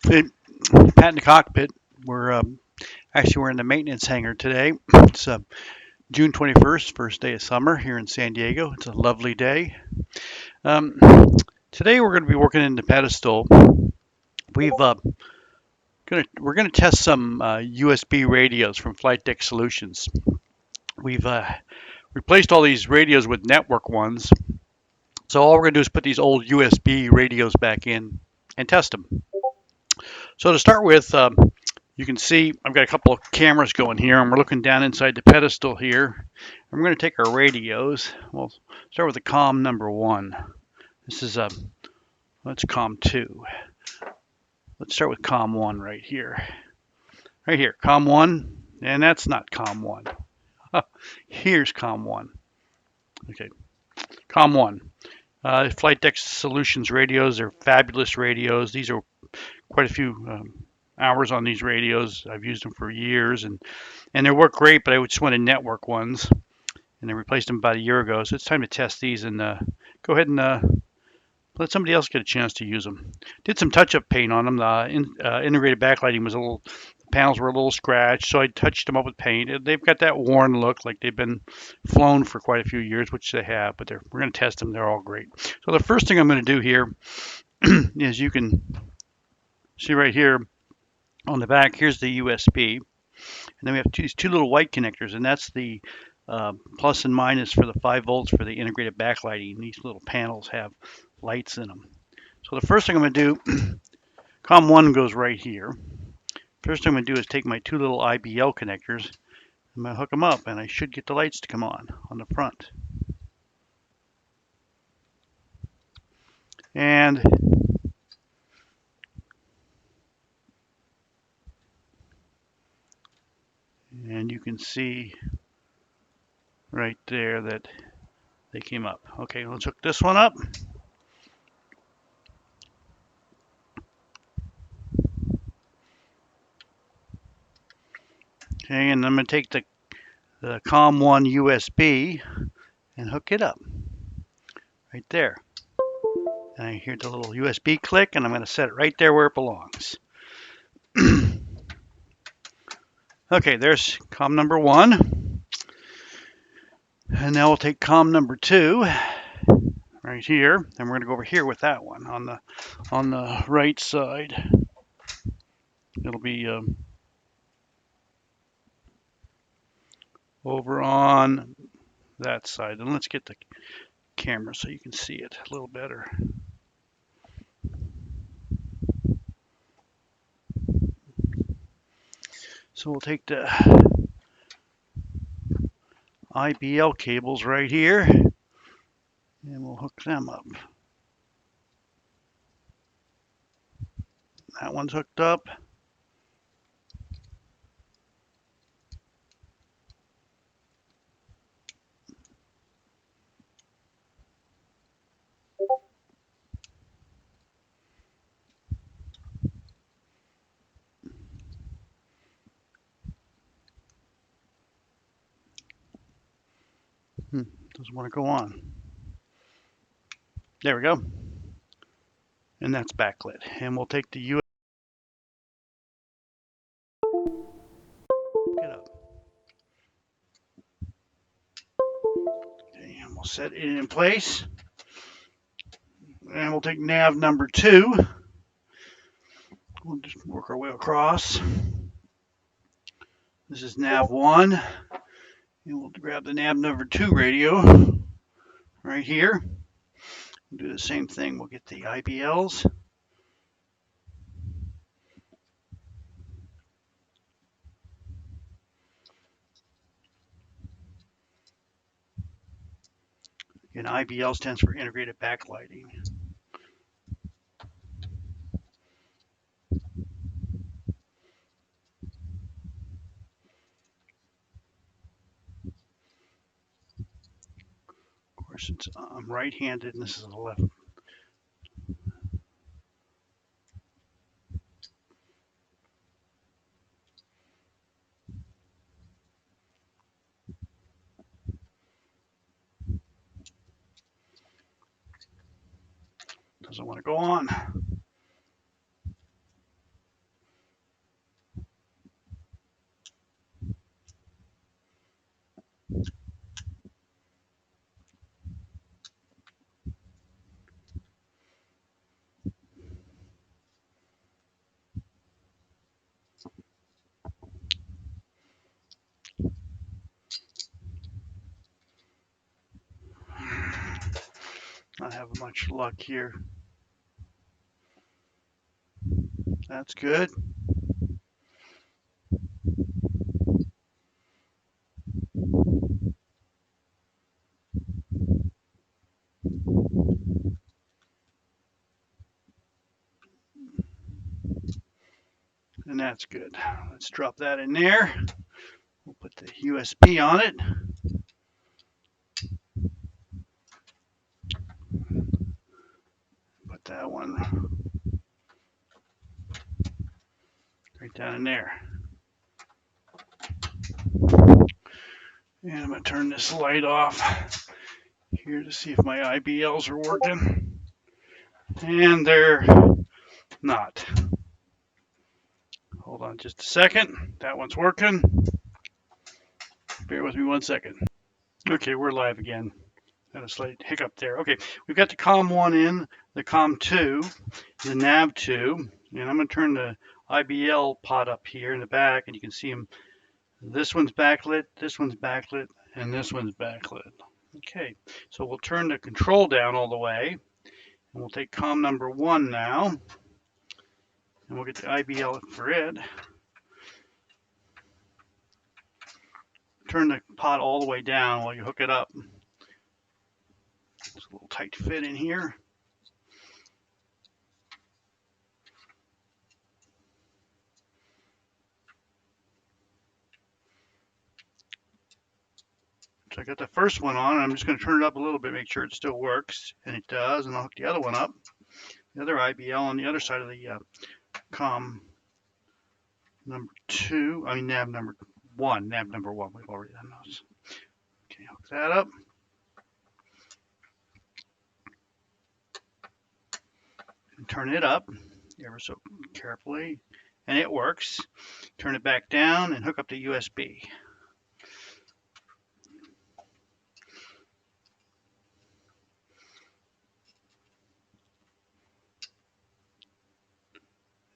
Hey, Pat in the cockpit. We're in the maintenance hangar today. It's June 21st, first day of summer here in San Diego. It's a lovely day. Um, Today we're going to be working in the Pedestal. We've we're going to test some USB radios from Flightdeck Solutions. We've replaced all these radios with network ones. So all we're going to do is put these old USB radios back in and test them. So to start with, you can see I've got a couple of cameras going here, and we're looking down inside the pedestal here. And we're going to take our radios. We'll start with the COM number 1. This is that's COM 2. Let's start with COM 1 right here. Right here, COM 1, and that's not COM 1. Here's COM 1. Okay, COM 1. Flightdeck Solutions radios are fabulous radios. These are quite a few hours on these radios. I've used them for years, and they work great, but I just wanted network ones, and I replaced them about a year ago. So it's time to test these and go ahead and let somebody else get a chance to use them. Did some touch-up paint on them. The integrated backlighting was the panels were a little scratched, so I touched them up with paint. They've got that worn look, like they've been flown for quite a few years, which they have, but we're going to test them. They're all great. So the first thing I'm going to do here is you can see right here on the back, here's the USB. And then we have these two little white connectors, and that's the plus and minus for the 5 volts for the integrated backlighting. These little panels have lights in them. So the first thing I'm going to do, COM1 goes right here. First thing I'm going to do is take my two little IBL connectors. I'm going to hook them up, and I should get the lights to come on the front. And you can see right there that they came up. Okay, let's hook this one up. Okay, and I'm going to take the COM1 USB and hook it up right there. And I hear the little USB click, and I'm going to set it right there where it belongs. Okay, there's COM number 1. And now we'll take COM number 2 right here, and we're going to go over here with that one on the right side. It'll be over on that side. And let's get the camera so you can see it a little better. So we'll take the IBL cables right here, and we'll hook them up. That one's hooked up. Doesn't want to go on. There we go. And that's backlit. And we'll take the USB. Get up. Okay, and we'll set it in place. And we'll take nav number 2. We'll just work our way across. This is nav 1. And we'll grab the nav number 2 radio right here. We'll do the same thing. We'll get the IBLs. And IBL stands for integrated backlighting. Of course, I'm right-handed, and this is the left. Doesn't want to go on. not have much luck here. That's good. And that's good. Let's drop that in there. We'll put the USB on it. Put that one right down in there. And I'm going to turn this light off here to see if my IBLs are working. And they're not. Hold on just a second. That one's working. Bear with me 1 second. Okay, we're live again. Had a slight hiccup there. Okay, we've got the COM1 in, the COM2, the NAV2, and I'm going to turn the IBL pot up here in the back, and you can see them. This one's backlit, and this one's backlit. Okay, so we'll turn the control down all the way, and we'll take COM number 1 now, and we'll get the IBL for it. Turn the pot all the way down while you hook it up. It's a little tight fit in here. So I got the first one on. I'm just going to turn it up a little bit, make sure it still works, and it does. And I'll hook the other one up, the other IBL on the other side of the COM number 2. I mean nav number 1. Nav number 1. We've already done those. Okay, hook that up. And turn it up ever so carefully, and it works. Turn it back down and hook up the USB.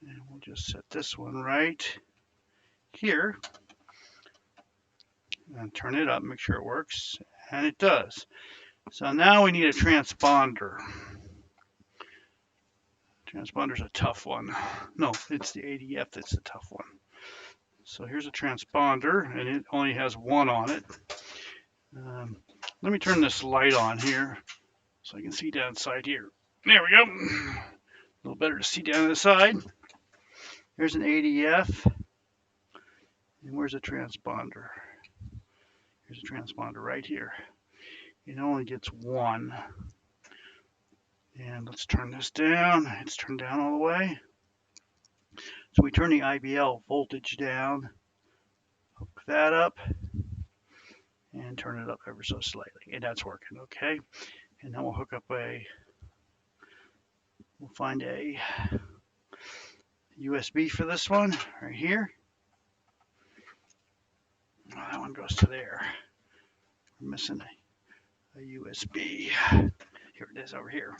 And we'll just set this one right here and turn it up, make sure it works, and it does. So now we need a transponder. Transponder's a tough one. No, it's the ADF that's the tough one. So here's a transponder, and it only has 1 on it. Let me turn this light on here so I can see down inside here. There we go. A little better to see down the side. There's an ADF. And where's a transponder? Here's a transponder right here. It only gets 1. And let's turn this down. It's turned down all the way. So we turn the IBL voltage down, hook that up, and turn it up ever so slightly. And that's working, okay? And then we'll hook up we'll find a USB for this one right here. Oh, that one goes to there. We're missing a USB. Here it is over here.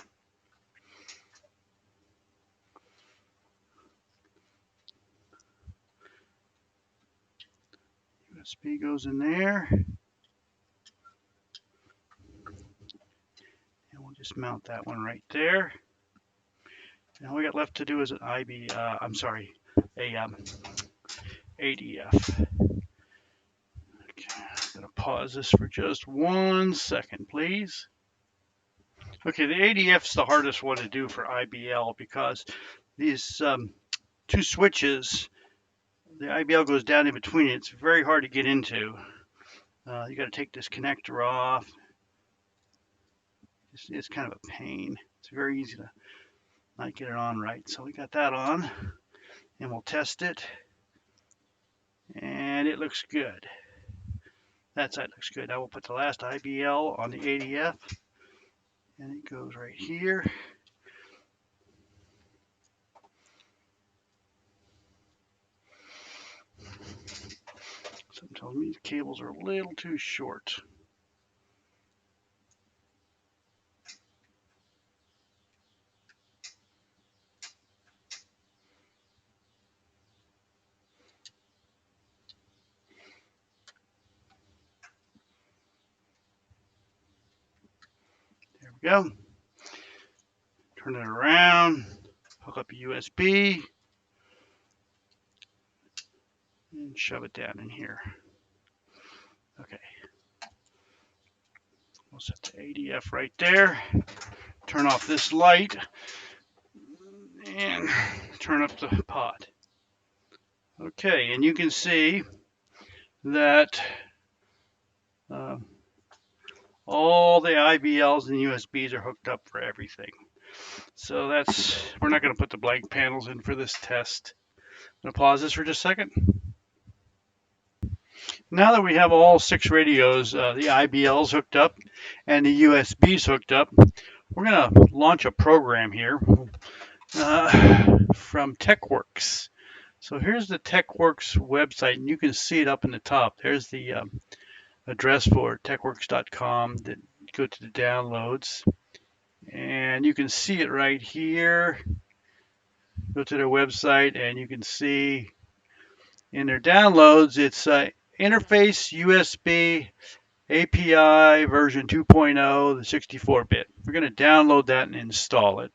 USB goes in there. And we'll just mount that one right there. And all we got left to do is an ADF. Okay, I'm gonna pause this for just 1 second, please. Okay, the ADF's the hardest one to do for IBL because these 2 switches, the IBL goes down in between it. It's very hard to get into. You got to take this connector off. It's kind of a pain. It's very easy to not get it on right. So we got that on, and we'll test it. And it looks good. That side looks good. Now we'll put the last IBL on the ADF, and it goes right here. Something tells me the cables are a little too short. There we go. turn it around, hook up a USB, and shove it down in here. Okay, we'll set the ADF right there. Turn off this light and turn up the pod. Okay, and you can see that all the IBLs and USBs are hooked up for everything. So we're not going to put the blank panels in for this test. I'm going to pause this for just a second. Now that we have all 6 radios, the IBLs hooked up and the USBs hooked up, we're going to launch a program here from TEKWorx. So here's the TEKWorx website, and you can see it up in the top. There's the address for TEKWorx.com. Go to the downloads, and you can see it right here. Go to their website, and you can see in their downloads, it's interface USB API version 2.0, the 64-bit. We're going to download that and install it.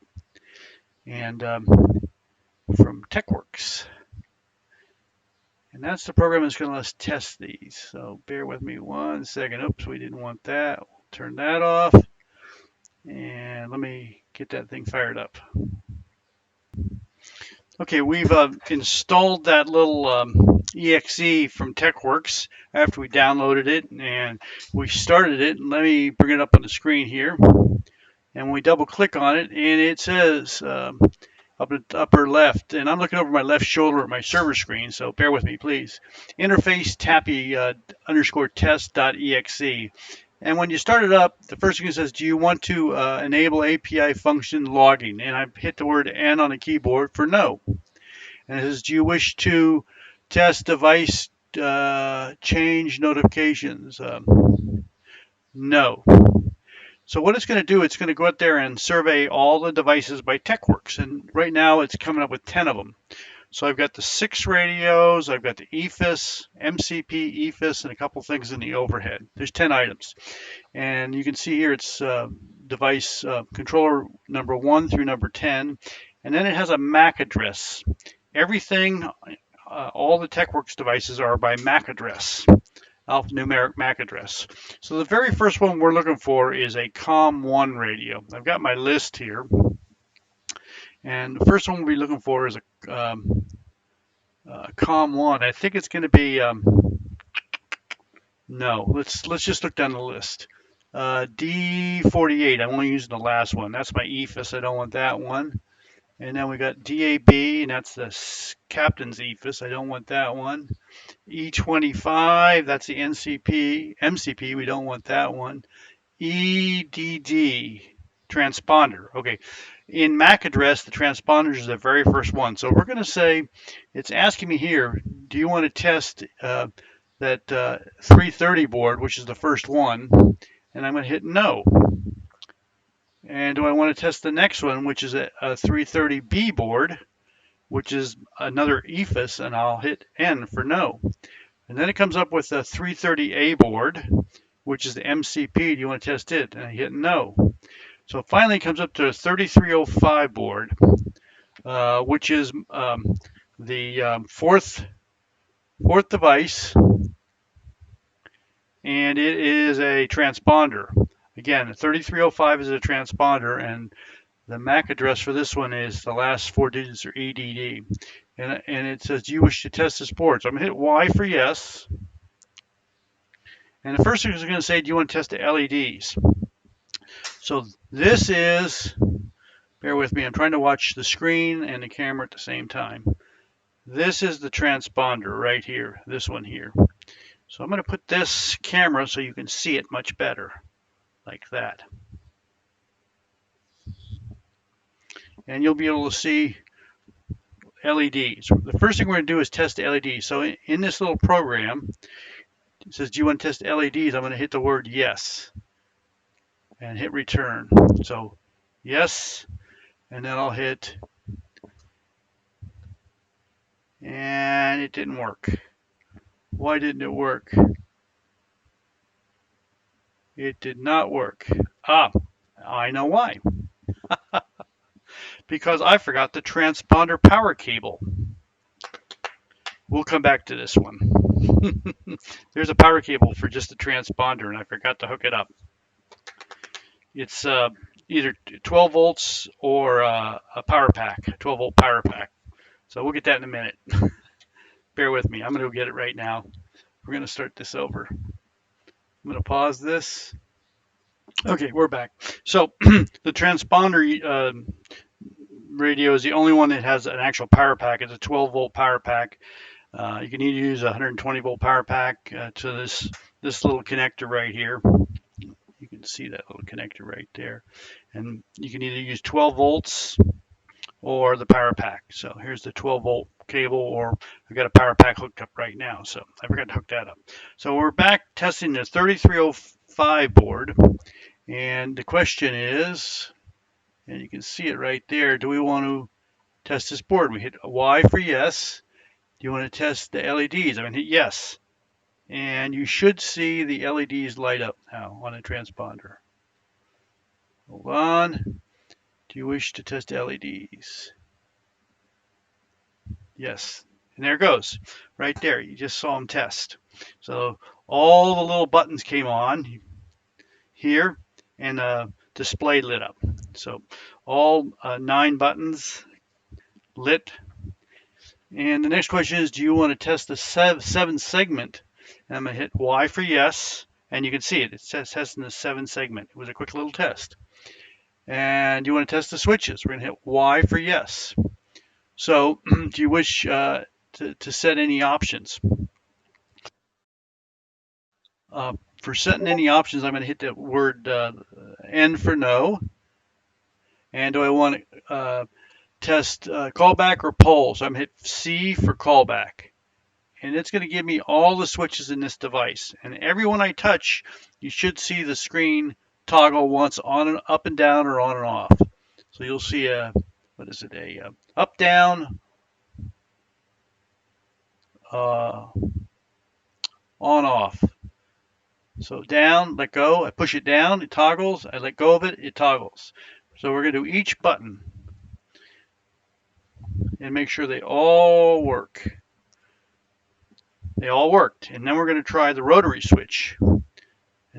And from TEKWorx. And that's the program that's going to let us test these. So bear with me one second. Oops, we didn't want that. We'll turn that off. And let me get that thing fired up. Okay, we've installed that little exe from TEKWorx after we downloaded it, and we started it. Let me bring it up on the screen here. And we double click on it, and it says up at the upper left, and I'm looking over my left shoulder at my server screen, so bear with me, please. interfaceTAPI.exe. And when you start it up, the first thing it says, do you want to enable API function logging? And I hit the word N on the keyboard for no. And it says, do you wish to test device change notifications? No. So what it's going to do, it's going to go out there and survey all the devices by TEKWorx. And right now it's coming up with 10 of them. So I've got the 6 radios, I've got the EFIS, MCP, EFIS, and a couple things in the overhead. There's 10 items. And you can see here it's device controller number 1 through number 10. And then it has a MAC address. Everything, all the TEKWorx devices are by MAC address. Alphanumeric MAC address. So the very first one we're looking for is a COM1 radio. I've got my list here, and the first one we'll be looking for is a COM1. I think it's going to be no. Let's just look down the list. D48. I'm only using the last one. That's my EFIS. I don't want that one. And then we got DAB, and that's the captain's EFIS. I don't want that one. E25, that's the MCP, we don't want that one. EDD, transponder. Okay, in MAC address, the transponder is the very first one. So we're going to say, it's asking me here, do you want to test that 330 board, which is the first one? And I'm going to hit no. And do I want to test the next one, which is a 330B board, which is another EFIS, and I'll hit N for no. And then it comes up with a 330A board, which is the MCP. Do you want to test it? And I hit no. So finally it comes up to a 3305 board, which is the fourth device, and it is a transponder. Again, 3305 is a transponder, and the MAC address for this one is the last 4 digits are EDD. And it says, do you wish to test this board? So I'm going to hit Y for yes. And the first thing is going to say, do you want to test the LEDs? So this is, bear with me, I'm trying to watch the screen and the camera at the same time. This is the transponder right here, this one here. So I'm going to put this camera so you can see it much better, like that. And you'll be able to see LEDs. The first thing we're going to do is test the LEDs. So in this little program, it says, do you want to test LEDs? I'm going to hit the word yes and hit return. So yes, and then I'll hit, and it didn't work. Why didn't it work? It did not work. I know why. because I forgot the transponder power cable. We'll come back to this one. There's a power cable for just the transponder, and I forgot to hook it up. It's either 12 volts or a power pack, 12 volt power pack. So we'll get that in a minute. Bear with me. I'm going to go get it right now. We're going to start this over. I'm going to pause this. Okay, we're back. So the transponder radio is the only one that has an actual power pack. It's a 12 volt power pack. You can either use a 120 volt power pack to this little connector right here. You can see that little connector right there. And you can either use 12 volts or the power pack. So here's the 12 volt cable, or I've got a power pack hooked up right now. So I forgot to hook that up. So we're back testing the 3305 board. And the question is, and you can see it right there, do we want to test this board? We hit Y for yes. Do you want to test the LEDs? I'm going to hit yes. And you should see the LEDs light up now on the transponder. Hold on. Do you wish to test LEDs? Yes. And there it goes. Right there. You just saw them test. So all the little buttons came on here, and the display lit up. So all 9 buttons lit. And the next question is, do you want to test the 7 segment? And I'm going to hit Y for yes. And you can see it. It says testing the 7 segment. It was a quick little test. And you want to test the switches. We're going to hit Y for yes. So do you wish to set any options? For setting any options, I'm going to hit the word N for no. And do I want to test callback or poll? So I'm going to hit C for callback. And it's going to give me all the switches in this device. And every one I touch, you should see the screen toggle once on and up and down or on and off. So you'll see what is it, a up, down, on, off. So down, let go, I push it down, it toggles, I let go of it, it toggles. So we're going to do each button and make sure they all work. They all worked. And then we're going to try the rotary switch. And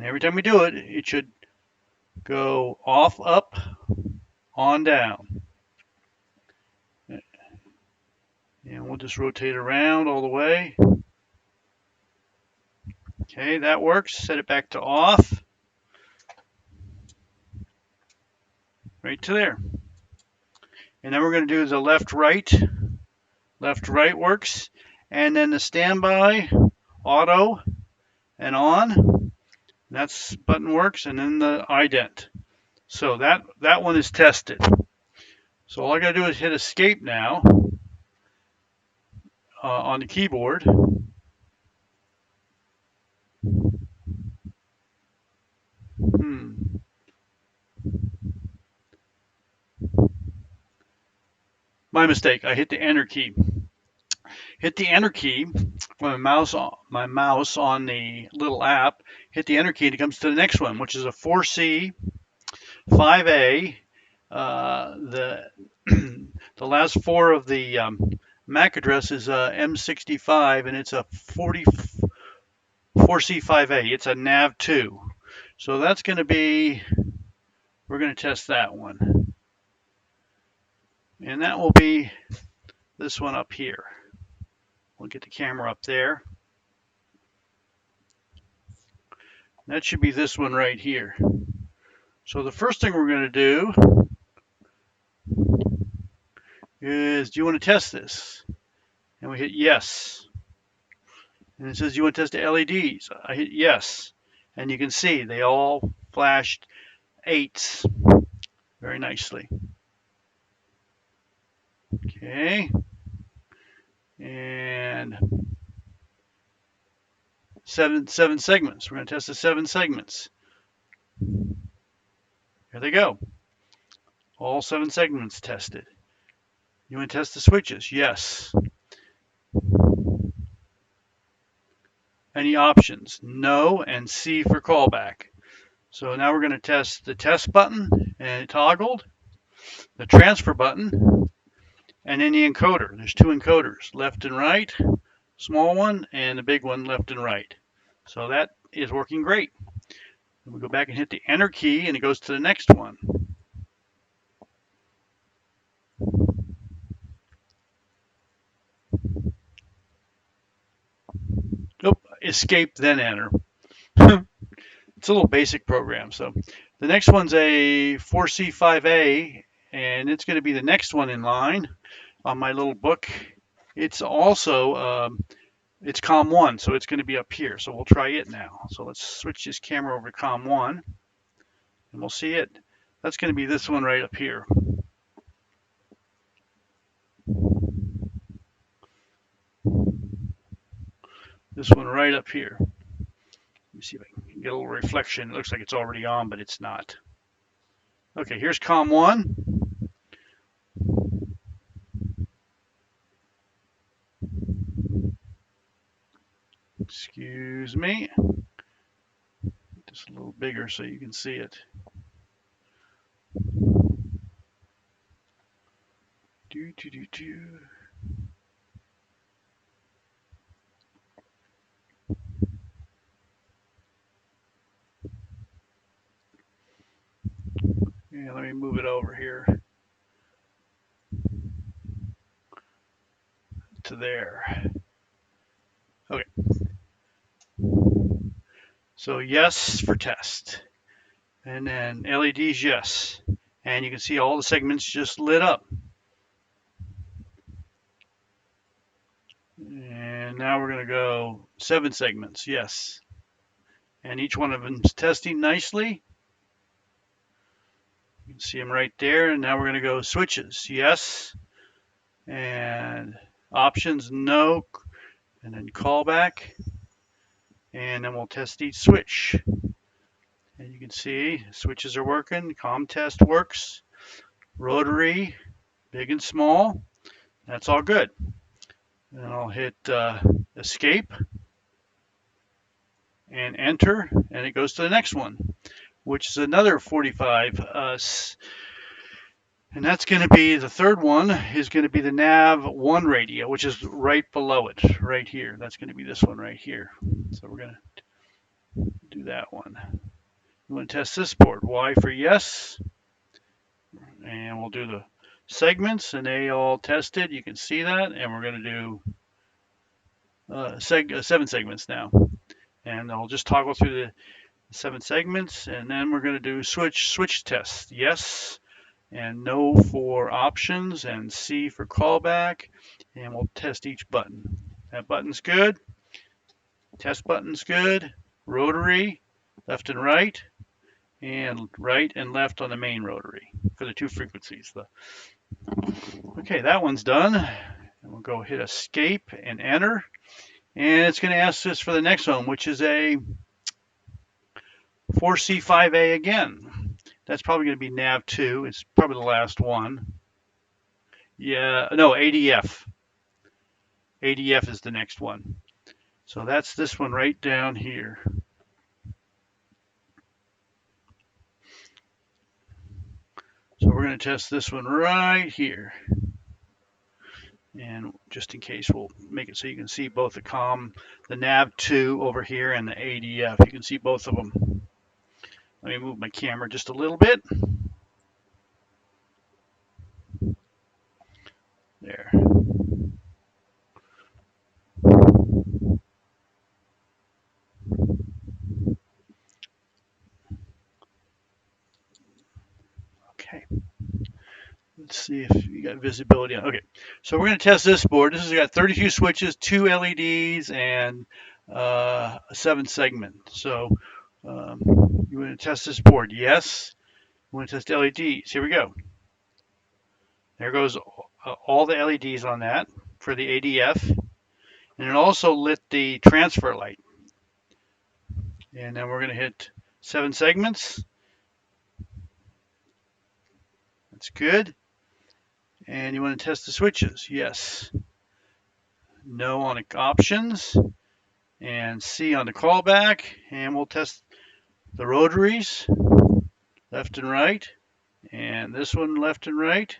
every time we do it, it should go off, up, on, down. And we'll just rotate around all the way. Okay, that works. Set it back to off. Right to there. And then we're going to do the left, right. Left, right works. And then the standby, auto, and on. That's button works. And then the ident. So that one is tested. So all I got to do is hit escape now on the keyboard. My mistake. I hit the enter key. Hit the enter key with my mouse on the little app. Hit the enter key and it comes to the next one, which is a 4C 5A. The the last 4 of the MAC address is M65, and it's a 4C5A. It's a NAV2. So that's going to be, we're going to test that one. And that will be this one up here. We'll get the camera up there. That should be this one right here. So the first thing we're going to do is, do you want to test this? And we hit yes. And it says, you want to test the LEDs? I hit yes. And you can see they all flashed 8s very nicely. Okay. And seven segments. We're going to test the 7 segments. Here they go. All 7 segments tested. You want to test the switches? Yes. Any options? No, and C for callback. So now we're going to test the test button, and it toggled. the transfer button, and then the encoder. There's two encoders, left and right, small one, and the big one left and right. So that is working great. We go back and hit the enter key, and it goes to the next one. Oh, escape, then enter. It's a little basic program. So the next one's a 4C5A, and it's going to be the next one in line on my little book. It's also it's COM1, so it's going to be up here. So we'll try it now. So let's switch this camera over to COM1, and we'll see it. That's going to be this one right up here. This one right up here. Let me see if I can get a little reflection. It looks like it's already on, but it's not. Okay, here's COM1. Excuse me. Just a little bigger so you can see it. Yeah, let me move it over here to there. Okay. So yes for test. And then LEDs, yes. And you can see all the segments just lit up. And now we're going to go 7 segments, yes. And each one of them is testing nicely. You can see them right there. And now we're going to go switches, yes. And options, no. And then callback. And then we'll test each switch. And you can see switches are working. COM test works. Rotary, big and small. That's all good. And I'll hit escape and enter, and it goes to the next one, which is another 45. And that's going to be the third one is going to be the nav1 radio, which is right below it, right here. That's going to be this one right here. So we're going to do that one. We want to test this board. Y for yes. And we'll do the segments, and they all tested. You can see that. And we're going to do 7 segments now. And I'll just toggle through the 7 segments, and then we're going to do switch test. Yes, and no for options, and C for callback, and we'll test each button. That button's good. Test button's good. Rotary, left and right and left on the main rotary for the 2 frequencies. Okay, that one's done. And we'll go hit escape and enter. And it's going to ask us for the next one, which is a 4C5A again. That's probably going to be nav2. It's probably the last one. Yeah, no, ADF. ADF is the next one. So that's this one right down here. So we're going to test this one right here. And just in case, we'll make it so you can see both the nav2 over here and the ADF. You can see both of them. Let me move my camera just a little bit. There. Okay. Let's see if you got visibility on. Okay, so we're going to test this board. This has got 32 switches, 2 LEDs, and a 7 segment. So you want to test this board? Yes. You want to test LEDs? Here we go. There goes all the LEDs on that for the ADF, and it also lit the transfer light. And then we're going to hit 7 segments. That's good. And you want to test the switches? Yes. No on the options, and C on the callback, and we'll test the rotaries, left and right, and this one left and right.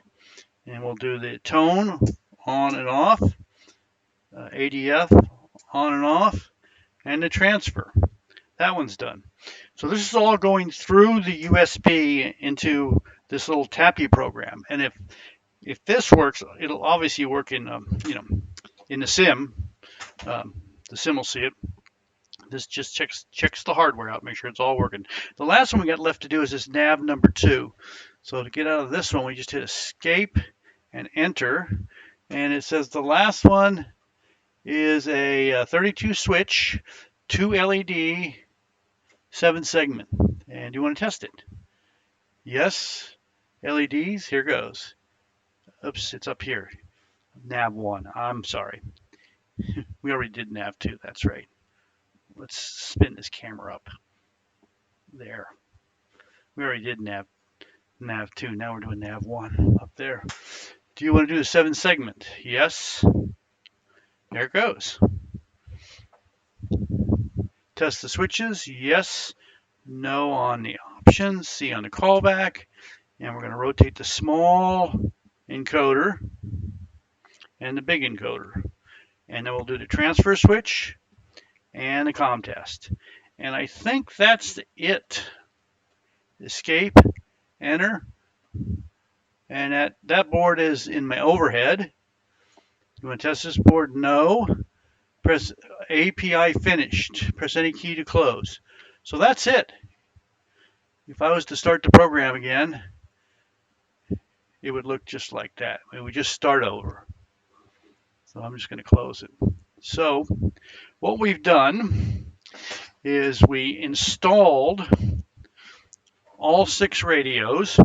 And we'll do the tone on and off, ADF on and off, and the transfer. That one's done. So this is all going through the USB into this little TAPI program. And if this works, it'll obviously work in in the sim. The sim will see it. This just checks the hardware out, make sure it's all working. The last one we got left to do is this nav number 2. So to get out of this one, we just hit escape and enter, and it says the last one is a 32 switch, 2 LED, 7 segment. And do you want to test it? Yes. LEDs, here goes. Oops, it's up here. Nav 1, I'm sorry. We already did nav 2, that's right. Let's spin this camera up. There. We already did nav 2, now we're doing nav 1 up there. Do you want to do the 7 segment? Yes. There it goes. Test the switches. Yes. No on the options. C on the callback. And we're going to rotate the small encoder and the big encoder. And then we'll do the transfer switch and the COM test. And I think that's it. Escape, enter. And that board is in my overhead. You want to test this board? No. Press API finished. Press any key to close. So that's it. If I was to start the program again, it would look just like that. It would just start over. So I'm just going to close it. So what we've done is we installed all 6 radios,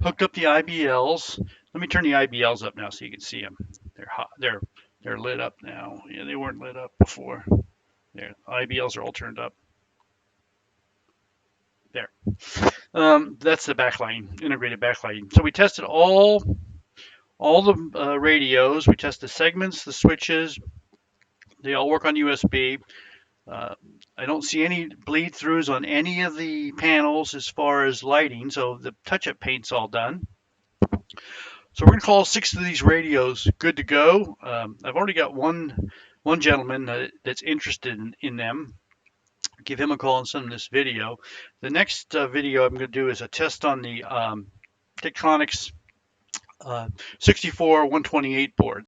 hooked up the IBLs. Let me turn the IBLs up now so you can see them. They're hot. They're lit up now. Yeah, they weren't lit up before. There, IBLs are all turned up. There. That's the backlighting, integrated backlighting. So we tested all the radios. We tested the segments, the switches. They all work on USB. I don't see any bleed throughs on any of the panels as far as lighting, so the touch-up paint's all done. So we're going to call 6 of these radios good to go. I've already got one gentleman that's interested in them. Give him a call and send him this video. The next video I'm going to do is a test on the TEKWorx 64 128 board.